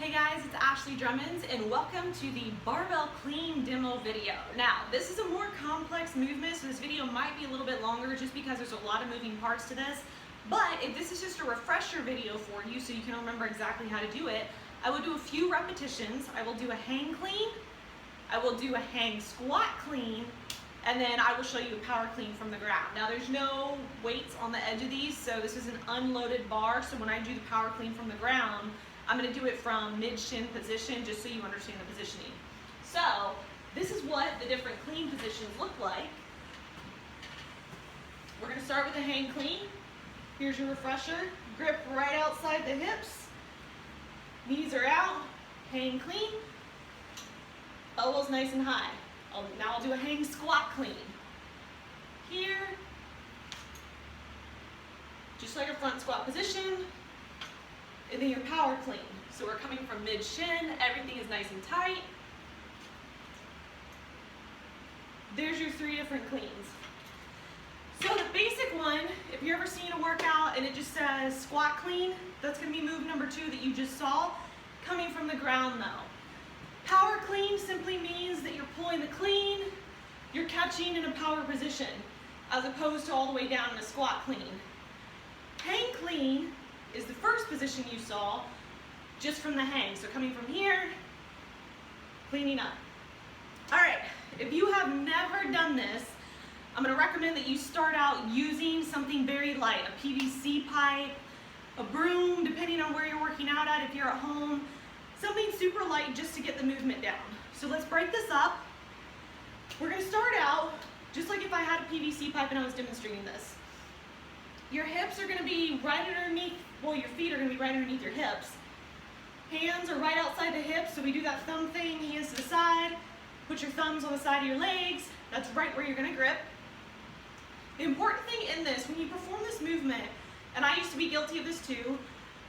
Hey guys, it's Ashley Drummonds and welcome to the barbell clean demo video. Now, this is a more complex movement, so this video might be a little bit longer just because there's a lot of moving parts to this. But if this is just a refresher video for you so you can remember exactly how to do it, I will do a few repetitions. I will do a hang clean, I will do a hang squat clean, and then I will show you a power clean from the ground. Now there's no weights on the edge of these, so this is an unloaded bar, so when I do the power clean from the ground, I'm going to do it from mid-shin position just so you understand the positioning. So this is what the different clean positions look like. We're going to start with the hang clean. Here's your refresher. Grip right outside the hips. Knees are out. Hang clean. Elbows nice and high. Now I'll do a hang squat clean. Here. Just like a front squat position. And then your power clean. So we're coming from mid-shin, everything is nice and tight. There's your three different cleans. So the basic one, if you're ever seen a workout and it just says squat clean, that's gonna be move number 2 that you just saw, coming from the ground though. Power clean simply means that you're pulling the clean, you're catching in a power position, as opposed to all the way down in a squat clean. Hang clean is the first position you saw just from the hang. So coming from here, cleaning up. All right, if you have never done this, I'm gonna recommend that you start out using something very light, a PVC pipe, a broom, depending on where you're working out at, if you're at home, something super light just to get the movement down. So let's break this up. We're gonna start out just like if I had a PVC pipe and I was demonstrating this. Your hips are gonna be right underneath, well, your feet are gonna be right underneath your hips. Hands are right outside the hips, so we do that thumb thing, hands to the side. Put your thumbs on the side of your legs. That's right where you're gonna grip. The important thing in this, when you perform this movement, and I used to be guilty of this too,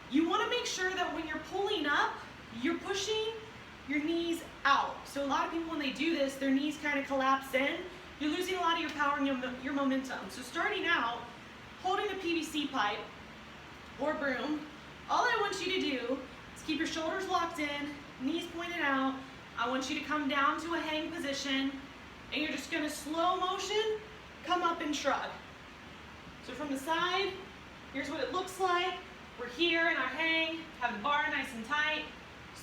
you wanna make sure that when you're pulling up, you're pushing your knees out. So a lot of people, when they do this, their knees kind of collapse in. You're losing a lot of your power and your momentum. So starting out, holding a PVC pipe or broom, all I want you to do is keep your shoulders locked in, knees pointed out. I want you to come down to a hang position, and you're just gonna slow motion, come up and shrug. So from the side, here's what it looks like. We're here in our hang, have the bar nice and tight,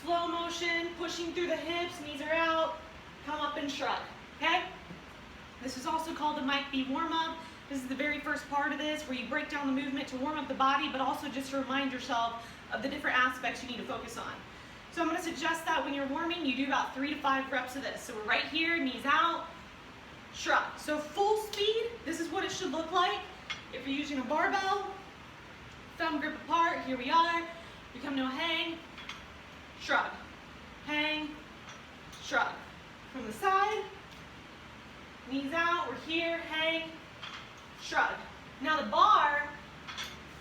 slow motion, pushing through the hips, knees are out, come up and shrug, okay? This is also called the Mike B warm-up. This is the very first part of this where you break down the movement to warm up the body, but also just to remind yourself of the different aspects you need to focus on. So I'm going to suggest that when you're warming, you do about 3 to 5 reps of this. So we're right here, knees out, shrug. So full speed, this is what it should look like. If you're using a barbell, thumb grip apart, here we are. We come to a hang, shrug, hang, shrug. From the side, knees out, we're here, hang, shrug. Now the bar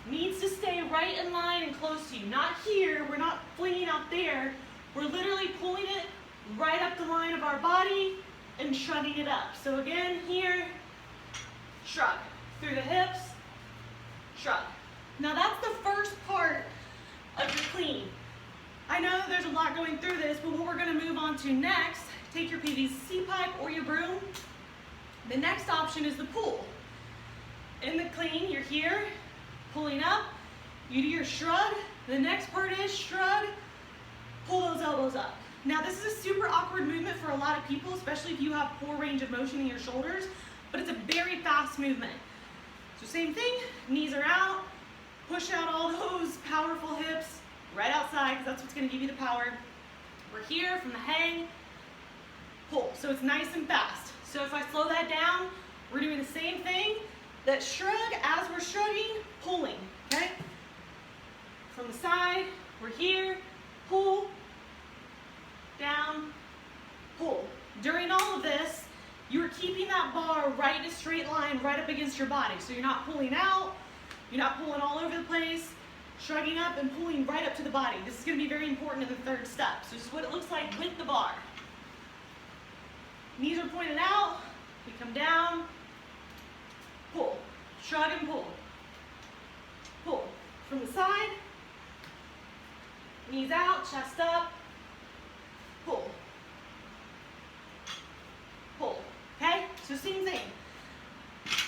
needs to stay right in line and close to you. Not here, we're not flinging out there. We're literally pulling it right up the line of our body and shrugging it up. So again, here, shrug. Through the hips, shrug. Now that's the first part of your clean. I know there's a lot going through this, but what we're gonna move on to next, take your PVC pipe or your broom. The next option is the pull. In the clean, you're here, pulling up, you do your shrug. The next part is shrug, pull those elbows up. Now this is a super awkward movement for a lot of people, especially if you have poor range of motion in your shoulders, but it's a very fast movement. So same thing, knees are out, push out all those powerful hips right outside because that's what's gonna give you the power. We're here from the hang, pull. So it's nice and fast. So if I slow that down, we're doing the same thing. That shrug, as we're shrugging, pulling, okay? From the side, we're here, pull, down, pull. During all of this, you're keeping that bar right in a straight line, right up against your body. So you're not pulling out, you're not pulling all over the place, shrugging up and pulling right up to the body. This is gonna be very important in the third step. So this is what it looks like with the bar. Knees are pointed out, we come down, pull, shrug and pull, pull. From the side, Knees out, chest up, pull. Pull, okay? So same thing.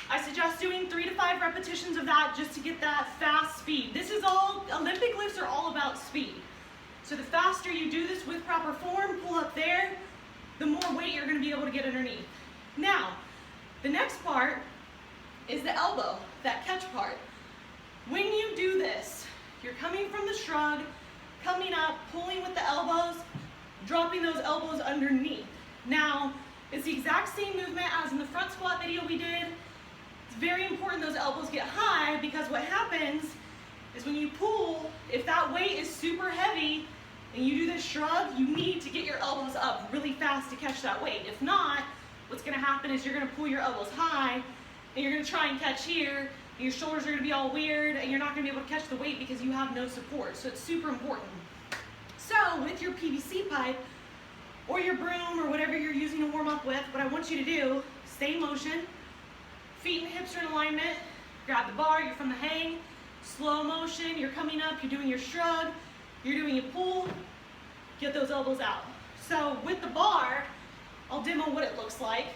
I suggest doing 3 to 5 repetitions of that just to get that fast speed. This is all, Olympic lifts are all about speed. So the faster you do this with proper form, pull up there, the more weight you're gonna be able to get underneath. Now, the next part is the elbow, that catch part. When you do this, you're coming from the shrug, coming up, pulling with the elbows, dropping those elbows underneath. Now, it's the exact same movement as in the front squat video we did. It's very important those elbows get high because what happens is when you pull, if that weight is super heavy and you do this shrug, you need to get your elbows up really fast to catch that weight. If not, what's gonna happen is you're gonna pull your elbows high and you're gonna try and catch here, and your shoulders are gonna be all weird and you're not gonna be able to catch the weight because you have no support. So it's super important. So with your PVC pipe or your broom or whatever you're using to warm up with, what I want you to do, stay in motion, feet and hips are in alignment, grab the bar, you're from the hang, slow motion, you're coming up, you're doing your shrug, you're doing your pull, get those elbows out. So with the bar, I'll demo what it looks like.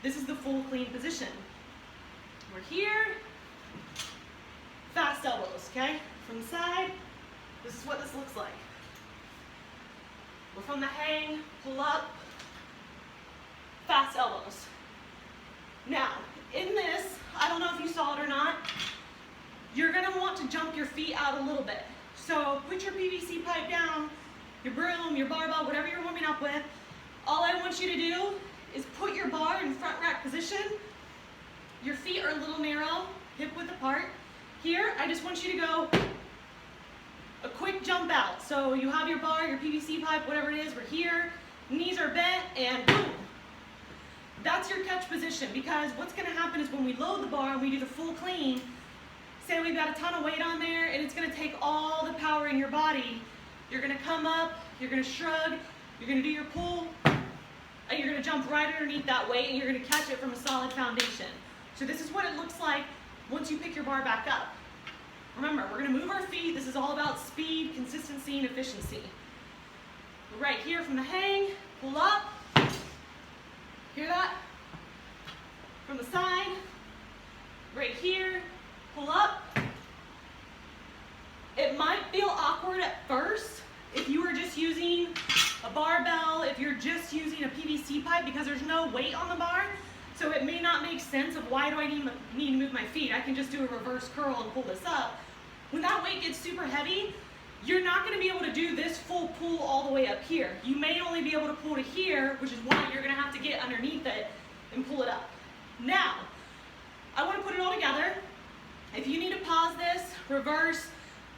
This is the full clean position. We're here, fast elbows, okay? From the side, this is what this looks like. We're from the hang, pull up, fast elbows. Now, in this, I don't know if you saw it or not, you're gonna want to jump your feet out a little bit. So put your PVC pipe down, your broom, your barbell, whatever you're warming up with. All I want you to do is put your bar in front rack position. Your feet are a little narrow, hip width apart. Here, I just want you to go a quick jump out. So you have your bar, your PVC pipe, whatever it is, we're here, knees are bent, and boom. That's your catch position, because what's gonna happen is when we load the bar and we do the full clean, say we've got a ton of weight on there and it's gonna take all the power in your body. You're gonna come up, you're gonna shrug, you're gonna do your pull, and you're gonna jump right underneath that weight and you're gonna catch it from a solid foundation. So this is what it looks like once you pick your bar back up. Remember, we're gonna move our feet. This is all about speed, consistency, and efficiency. We're right here from the hang, pull up. Hear that? From the side, right here, pull up. It might feel awkward at first if you were just using a barbell, if you're just using a PVC pipe, because there's no weight on the bar. So it may not make sense of why do I need to move my feet. I can just do a reverse curl and pull this up. When that weight gets super heavy, you're not gonna be able to do this full pull all the way up here. You may only be able to pull to here, which is why you're gonna have to get underneath it and pull it up. Now, I wanna put it all together. If you need to pause this, reverse,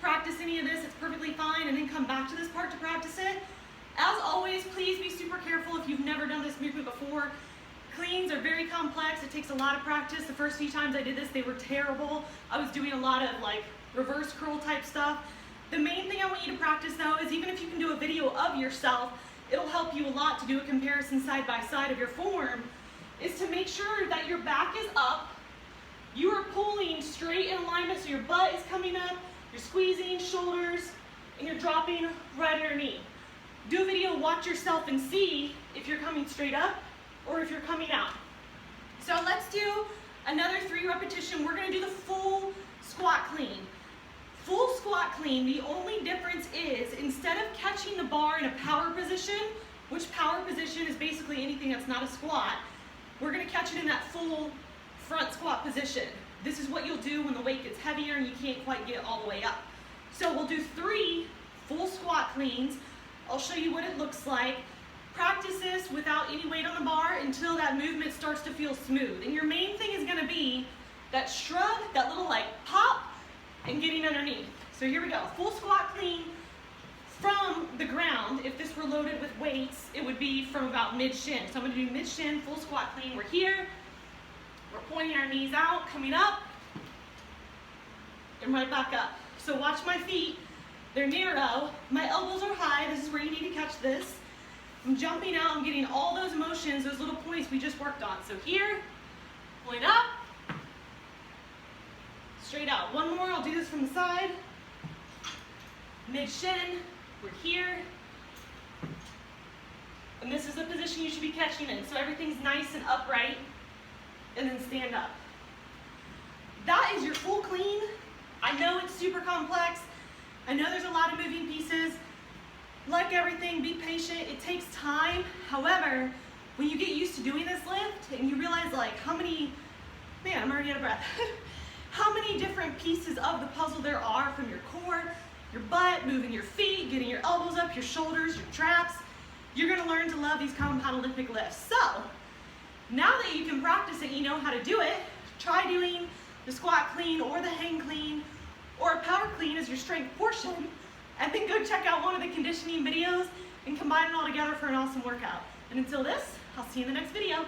practice any of this, it's perfectly fine, and then come back to this part to practice it. As always, please be super careful if you've never done this movement before. Cleans are very complex. It takes a lot of practice. The first few times I did this, they were terrible. I was doing a lot of like reverse curl type stuff. The main thing I want you to practice though is even if you can do a video of yourself, it'll help you a lot to do a comparison side by side of your form, is to make sure that your back is up, you are pulling straight in alignment so your butt is coming up, you're squeezing shoulders, and you're dropping right underneath. Do a video, watch yourself and see if you're coming straight up or if you're coming out. So let's do another 3 repetition. We're gonna do the full squat clean. Full squat clean, the only difference is instead of catching the bar in a power position, which power position is basically anything that's not a squat, we're gonna catch it in that full front squat position. This is what you'll do when the weight gets heavier and you can't quite get it all the way up. So we'll do 3 full squat cleans. I'll show you what it looks like. Practice this without any weight on the bar until that movement starts to feel smooth. And your main thing is gonna be that shrug, that little like pop, and getting underneath. So here we go, full squat clean from the ground. If this were loaded with weights, it would be from about mid-shin. So I'm gonna do mid-shin, full squat clean. We're here, we're pointing our knees out, coming up, and right back up. So watch my feet, they're narrow, my elbows are high, this is where you need to catch this. I'm jumping out, I'm getting all those motions, those little points we just worked on. So here, point up, straight out. One more, I'll do this from the side. Mid-shin, We're here. And this is the position you should be catching in. So everything's nice and upright. And then stand up. That is your full clean. I know it's super complex. I know there's a lot of moving pieces. Like everything, be patient. It takes time. However, when you get used to doing this lift and you realize like how many, man, I'm already out of breath. How many different pieces of the puzzle there are, from your core, your butt, moving your feet, getting your elbows up, your shoulders, your traps. You're gonna learn to love these compound Olympic lifts. So, now that you can practice it, you know how to do it, try doing the squat clean or the hang clean or a power clean as your strength portion, and then go check out one of the conditioning videos and combine it all together for an awesome workout. And until this, I'll see you in the next video.